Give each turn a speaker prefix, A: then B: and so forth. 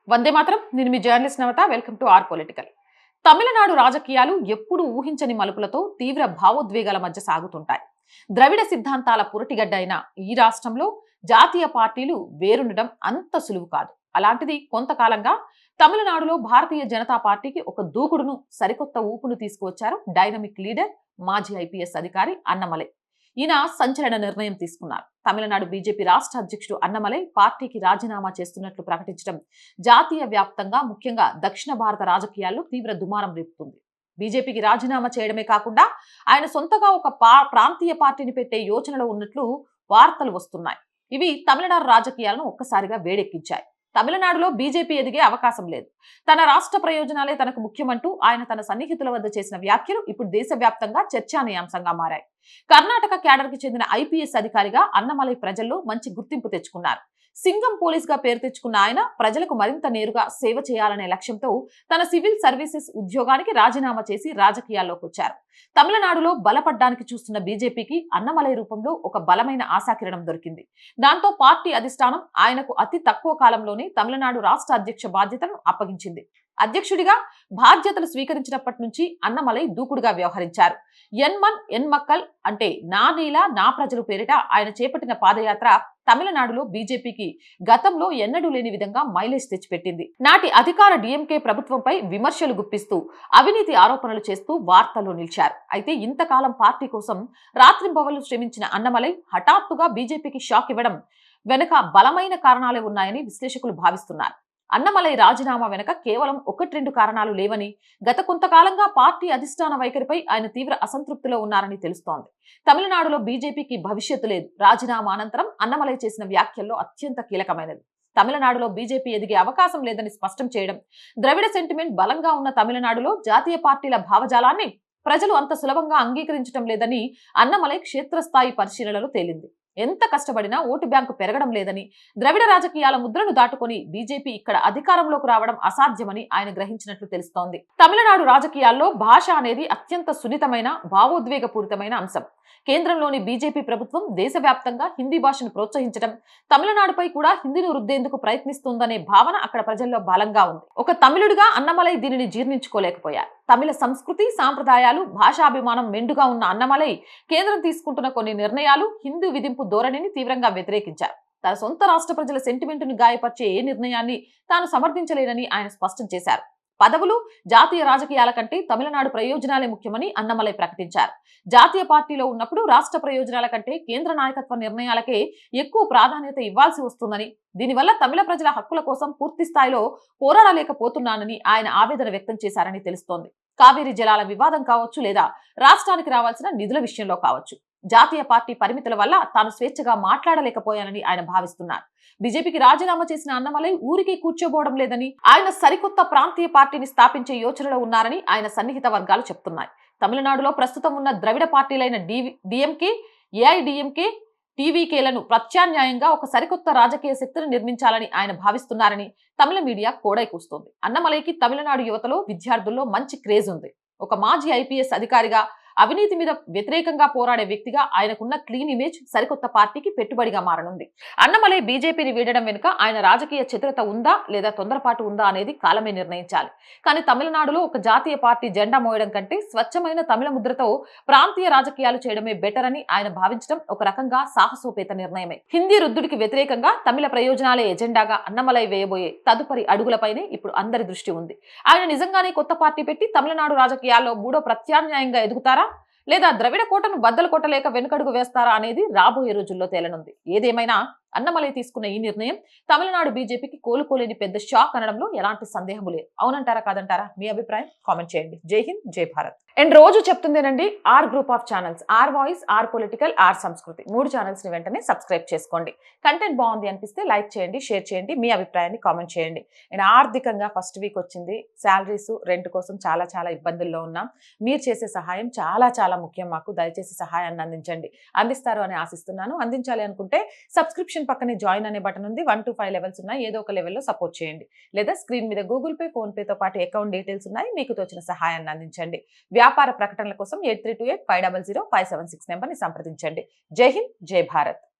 A: వందే మాత్రం. నేను మీ journalist Navata. Welcome to R political. Tamil Nadu రాజకీయాలు ఎప్పుడూ ఊహించని మలుపులతో తీవ్ర భావోద్వేగాల మధ్య సాగుతుంటాయి. ద్రవిడ సిద్ధాంతాల పురటిగడ్డ అయిన ఈ రాష్ట్రంలో జాతీయ పార్టీలు వేరుండడం అంత సులువు కాదు. అలాంటిది కొంతకాలంగా తమిళనాడులో భారతీయ జనతా పార్టీకి ఒక దూకుడును, సరికొత్త ఊపును తీసుకువచ్చారు డైనమిక్ లీడర్, మాజీ ఐపీఎస్ అధికారి అన్నమలై. ఈయన సంచలన నిర్ణయం తీసుకున్నారు. తమిళనాడు బీజేపీ రాష్ట్ర అధ్యక్షుడు అన్నమలై పార్టీకి రాజీనామా చేస్తున్నట్లు ప్రకటించడం జాతీయ వ్యాప్తంగా, ముఖ్యంగా దక్షిణ భారత రాజకీయాల్లో తీవ్ర దుమారం రేపుతుంది. బీజేపీకి రాజీనామా చేయడమే కాకుండా ఆయన సొంతగా ఒక ప్రాంతీయ పార్టీని పెట్టే యోచనలో ఉన్నట్లు వార్తలు వస్తున్నాయి. ఇవి తమిళనాడు రాజకీయాలను ఒక్కసారిగా వేడెక్కించాయి. తమిళనాడులో బీజేపీ ఎదిగే అవకాశం లేదు, తన రాష్ట్ర ప్రయోజనాలే తనకు ముఖ్యమంటూ ఆయన తన సన్నిహితుల వద్ద చేసిన వ్యాఖ్యలు ఇప్పుడు దేశవ్యాప్తంగా చర్చానీయాంశంగా మారాయి. కర్ణాటక క్యాడర్ కి చెందిన ఐపీఎస్ అధికారిగా అన్నమలై ప్రజల్లో మంచి గుర్తింపు తెచ్చుకున్నారు. సింగం పోలీస్ గా పేరు తెచ్చుకున్న ఆయన ప్రజలకు మరింత నేరుగా సేవ చేయాలనే లక్ష్యంతో తన సివిల్ సర్వీసెస్ ఉద్యోగానికి రాజీనామా చేసి రాజకీయాల్లోకి వచ్చారు. తమిళనాడులో బలపడ్డానికి చూస్తున్న బీజేపీకి అన్నమలై రూపంలో ఒక బలమైన ఆశాకిరణం దొరికింది. దాంతో పార్టీ అధిష్టానం ఆయనకు అతి తక్కువ కాలంలోనే తమిళనాడు రాష్ట్ర అధ్యక్ష బాధ్యతను అప్పగించింది. అధ్యక్షుడిగా బాధ్యతలు స్వీకరించినప్పటి నుంచి అన్నమలై దూకుడుగా వ్యవహరించారు. ఎన్మన్ ఎన్మక్కల్ అంటే నా నేల నా ప్రజలు పేరిట ఆయన చేపట్టిన పాదయాత్ర తమిళనాడులో బీజేపీకి గతంలో ఎన్నడూ లేని విధంగా మైలేజ్ తెచ్చిపెట్టింది. నాటి అధికార డిఎంకే ప్రభుత్వంపై విమర్శలు గుప్పిస్తూ, అవినీతి ఆరోపణలు చేస్తూ వార్తల్లో నిలిచారు. అయితే ఇంతకాలం పార్టీ కోసం రాత్రింబవళ్లు శ్రమించిన అన్నమలై హఠాత్తుగా బీజేపీకి షాక్ ఇవ్వడం వెనుక బలమైన కారణాలే ఉన్నాయని విశ్లేషకులు భావిస్తున్నారు. అన్నమలై రాజీనామా వెనుక కేవలం 1-2 కారణాలు లేవని, గత కొంతకాలంగా పార్టీ అధిష్టాన వైఖరిపై ఆయన తీవ్ర అసంతృప్తిలో ఉన్నారని తెలుస్తోంది. తమిళనాడులో బీజేపీకి భవిష్యత్తు లేదు. రాజీనామా అనంతరం అన్నమలై చేసిన వ్యాఖ్యల్లో అత్యంత కీలకమైనది. తమిళనాడులో బీజేపీ ఎదిగే అవకాశం లేదని స్పష్టం చేయడం. ద్రవిడ సెంటిమెంట్ బలంగా ఉన్న తమిళనాడులో జాతీయ పార్టీల భావజాలాన్ని ప్రజలు అంత సులభంగా అంగీకరించడం లేదని అన్నమలై క్షేత్రస్థాయి పరిశీలనలో తేలింది. ఎంత కష్టపడినా ఓటు బ్యాంకు పెరగడం లేదని, ద్రవిడ రాజకీయాల ముద్రను దాటుకొని బీజేపీ ఇక్కడ అధికారంలోకి రావడం అసాధ్యమని ఆయన గ్రహించినట్లు తెలుస్తోంది. తమిళనాడు రాజకీయాల్లో భాష అనేది అత్యంత సున్నితమైన, భావోద్వేగపూరితమైన అంశం. కేంద్రంలోని బీజేపీ ప్రభుత్వం దేశవ్యాప్తంగా హిందీ భాషను ప్రోత్సహించడం, తమిళనాడుపై కూడా హిందీని రుద్దేందుకు ప్రయత్నిస్తుందనే భావన అక్కడ ప్రజల్లో బలంగా ఉంది. ఒక తమిళుడిగా అన్నమలై దీనిని జీర్ణించుకోలేకపోయారు. తమిళ సంస్కృతి, సాంప్రదాయాలు, భాషాభిమానం మెండుగా ఉన్న అన్నమలై కేంద్రం తీసుకుంటున్న కొన్ని నిర్ణయాలు, హిందూ విధింపు ధోరణిని తీవ్రంగా వ్యతిరేకించారు. తన సొంత రాష్ట్ర ప్రజల సెంటిమెంటును గాయపరిచే ఏ నిర్ణయాన్ని తాను సమర్థించలేనని ఆయన స్పష్టం చేశారు. పదవులు, జాతీయ రాజకీయాల కంటే తమిళనాడు ప్రయోజనాలే ముఖ్యమని అన్నమలై ప్రకటించారు. జాతీయ పార్టీలో ఉన్నప్పుడు రాష్ట్ర ప్రయోజనాల కంటే కేంద్ర నాయకత్వ నిర్ణయాలకే ఎక్కువ ప్రాధాన్యత ఇవ్వాల్సి వస్తుందని, దీనివల్ల తమిళ ప్రజల హక్కుల కోసం పూర్తి స్థాయిలో పోరాడలేకపోతున్నానని ఆయన ఆవేదన వ్యక్తం చేశారని తెలుస్తోంది. కావేరీ జలాల వివాదం కావచ్చు, లేదా రాష్ట్రానికి రావాల్సిన నిధుల విషయంలో కావచ్చు, జాతీయ పార్టీ పరిమితుల వల్ల తాను స్వేచ్ఛగా మాట్లాడలేకపోయానని ఆయన భావిస్తున్నారు. బీజేపీకి రాజీనామా చేసిన అన్నమలై ఊరికి కూర్చోబోవడం లేదని, ఆయన సరికొత్త ప్రాంతీయ పార్టీని స్థాపించే యోచనలో ఉన్నారని ఆయన సన్నిహిత వర్గాలు చెప్తున్నాయి. తమిళనాడులో ప్రస్తుతం ఉన్న ద్రవిడ పార్టీలైన డిఎంకే, ఏఐడిఎంకే, టీవీకేలను ప్రత్యామ్నాయంగా ఒక సరికొత్త రాజకీయ శక్తిని నిర్మించాలని ఆయన భావిస్తున్నారని తమిళ మీడియా కోడై కూస్తోంది. అన్నమలైకి తమిళనాడు యువతలో, విద్యార్థుల్లో మంచి క్రేజ్ ఉంది. ఒక మాజీ ఐపీఎస్ అధికారిగా, అవినీతి మీద వ్యతిరేకంగా పోరాడే వ్యక్తిగా ఆయనకున్న క్లీన్ ఇమేజ్ సరికొత్త పార్టీకి పెట్టుబడిగా మారనుంది. అన్నమలై బీజేపీని వీడడం వెనుక ఆయన రాజకీయ చతురత ఉందా, లేదా తొందరపాటు ఉందా అనేది కాలమే నిర్ణయించాలి. కానీ తమిళనాడులో ఒక జాతీయ పార్టీ జెండా మోయడం కంటే స్వచ్ఛమైన తమిళ ముద్రతో ప్రాంతీయ రాజకీయాలు చేయడమే బెటర్ అని ఆయన భావించడం ఒక రకంగా సాహసోపేత నిర్ణయమే. హిందీ రుద్దుడికి వ్యతిరేకంగా తమిళ ప్రయోజనాలే ఎజెండాగా అన్నమలై వేయబోయే తదుపరి అడుగులపైనే ఇప్పుడు అందరి దృష్టి ఉంది. ఆయన నిజంగానే కొత్త పార్టీ పెట్టి తమిళనాడు రాజకీయాల్లో మూడో ప్రత్యామ్నాయంగా ఎదుగుతారా, లేదా ద్రవిడ కోటను బద్దలు కొట్టలేక వెనుకడుగు వేస్తారా అనేది రాబోయే రోజుల్లో తేలనుంది. ఏదేమైనా అన్నమలై తీసుకున్న ఈ నిర్ణయం తమిళనాడు బీజేపీకి కోలుకోలేని పెద్ద షాక్ అనడంలో ఎలాంటి సందేహం లేదు. అవునంటారా, కాదంటారా? మీ అభిప్రాయం కామెంట్ చేయండి. జై హింద్, జై భారత్. అండ్ రోజు చెప్తుందేనండి, R group of channels, R voice, R political, R Sanskriti 3 channels ని వెంటనే సబ్స్క్రైబ్ చేసుకోండి. కంటెంట్ బాగుంది అనిపిస్తే లైక్ చేయండి, షేర్ చేయండి, మీ అభిప్రాయాన్ని కామెంట్ చేయండి. అండ్ ఆర్థికంగా ఫస్ట్ వీక్ వచ్చింది, శాలరీస్, రెంట్ కోసం చాలా చాలా ఇబ్బందుల్లో ఉన్నాం. మీరు చేసే సహాయం చాలా చాలా ముఖ్యం మాకు. దయచేసి సహాయాన్ని అందిస్తారు అని ఆశిస్తున్నాను. అందించాలి అనుకుంటే సబ్స్క్రిప్షన్ పక్కనే జాయిన్ అనే బటన్ ఉంది. 1 to 5 లెవెల్స్ ఉన్నాయి. ఏదో ఒక లెవెల్లో సపోర్ట్ చేయండి. లేదా స్క్రీన్ మీద గూగుల్ పే, ఫోన్ పేతో పాటు అకౌంట్ డీటెయిల్స్ ఉన్నాయి. మీకు తోచిన సహాయాన్ని అందించండి. వ్యాపార ప్రకటనల కోసం 8328500576 నెంబర్ని సంప్రదించండి. జై హింద్, జై భారత్.